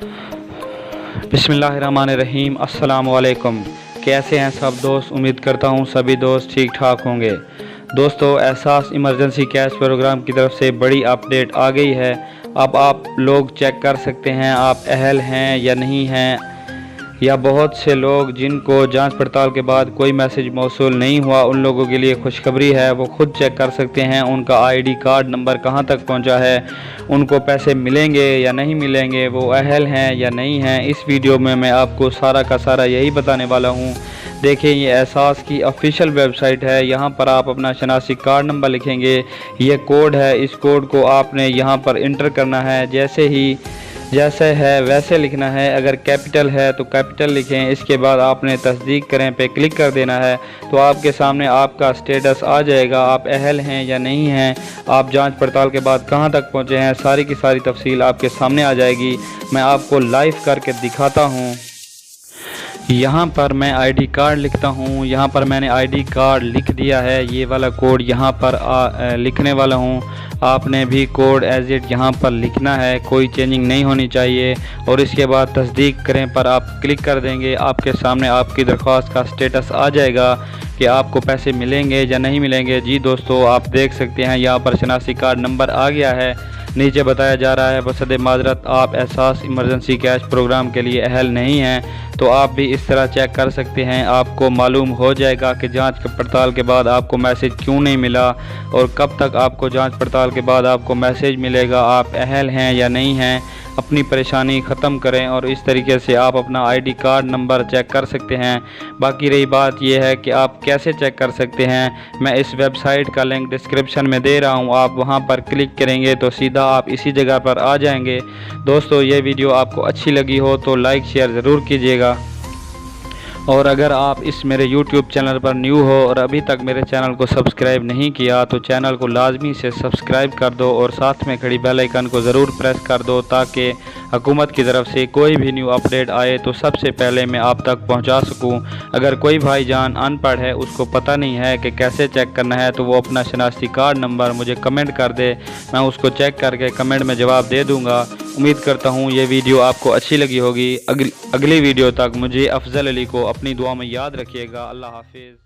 बिस्मिल्लाहिर्रहमानिर्रहीम। अस्सलाम वालेकुम। कैसे हैं सब दोस्त? उम्मीद करता हूँ सभी दोस्त ठीक ठाक होंगे। दोस्तों, एहसास इमरजेंसी कैश प्रोग्राम की तरफ से बड़ी अपडेट आ गई है। अब आप लोग चेक कर सकते हैं आप अहल हैं या नहीं हैं, या बहुत से लोग जिनको जांच पड़ताल के बाद कोई मैसेज मौसूल नहीं हुआ, उन लोगों के लिए खुशखबरी है। वो खुद चेक कर सकते हैं उनका आईडी कार्ड नंबर कहां तक पहुंचा है, उनको पैसे मिलेंगे या नहीं मिलेंगे, वो अहल हैं या नहीं हैं। इस वीडियो में मैं आपको सारा का सारा यही बताने वाला हूं। देखिए, ये एहसास की ऑफिशियल वेबसाइट है। यहाँ पर आप अपना शनासी कार्ड नंबर लिखेंगे। ये कोड है, इस कोड को आपने यहाँ पर इंटर करना है। जैसे है वैसे लिखना है। अगर कैपिटल है तो कैपिटल लिखें। इसके बाद आपने तस्दीक करें पे क्लिक कर देना है, तो आपके सामने आपका स्टेटस आ जाएगा, आप अहल हैं या नहीं हैं, आप जांच पड़ताल के बाद कहां तक पहुंचे हैं, सारी की सारी तफसील आपके सामने आ जाएगी। मैं आपको लाइव करके दिखाता हूं। यहाँ पर मैं आईडी कार्ड लिखता हूँ। यहाँ पर मैंने आईडी कार्ड लिख दिया है। ये वाला कोड यहाँ पर लिखने वाला हूँ। आपने भी कोड एज इट यहाँ पर लिखना है, कोई चेंजिंग नहीं होनी चाहिए। और इसके बाद तस्दीक करें पर आप क्लिक कर देंगे। आपके सामने आपकी दरख्वास्त का स्टेटस आ जाएगा कि आपको पैसे मिलेंगे या नहीं मिलेंगे। जी दोस्तों, आप देख सकते हैं यहाँ पर शनासी कार्ड नंबर आ गया है। नीचे बताया जा रहा है बसद माजरत आप एहसास इमरजेंसी कैश प्रोग्राम के लिए अहल नहीं हैं। तो आप भी इस तरह चेक कर सकते हैं। आपको मालूम हो जाएगा कि जांच पड़ताल के बाद आपको मैसेज क्यों नहीं मिला और कब तक आपको जांच पड़ताल के बाद आपको मैसेज मिलेगा, आप अहल हैं या नहीं हैं। अपनी परेशानी ख़त्म करें और इस तरीके से आप अपना आईडी कार्ड नंबर चेक कर सकते हैं। बाकी रही बात यह है कि आप कैसे चेक कर सकते हैं, मैं इस वेबसाइट का लिंक डिस्क्रिप्शन में दे रहा हूं। आप वहां पर क्लिक करेंगे तो सीधा आप इसी जगह पर आ जाएंगे। दोस्तों, ये वीडियो आपको अच्छी लगी हो तो लाइक शेयर ज़रूर कीजिएगा। और अगर आप इस मेरे YouTube चैनल पर न्यू हो और अभी तक मेरे चैनल को सब्सक्राइब नहीं किया तो चैनल को लाजमी से सब्सक्राइब कर दो और साथ में खड़ी बेल आइकन को ज़रूर प्रेस कर दो, ताकि हुकूमत की तरफ से कोई भी न्यू अपडेट आए तो सबसे पहले मैं आप तक पहुंचा सकूं। अगर कोई भाईजान अनपढ़ है, उसको पता नहीं है कि कैसे चेक करना है, तो वो अपना शनाख्ती कार्ड नंबर मुझे कमेंट कर दे, मैं उसको चेक करके कमेंट में जवाब दे दूँगा। उम्मीद करता हूँ ये वीडियो आपको अच्छी लगी होगी। अगली वीडियो तक मुझे अफजल अली को अपनी दुआ में याद रखिएगा। अल्लाह हाफिज़।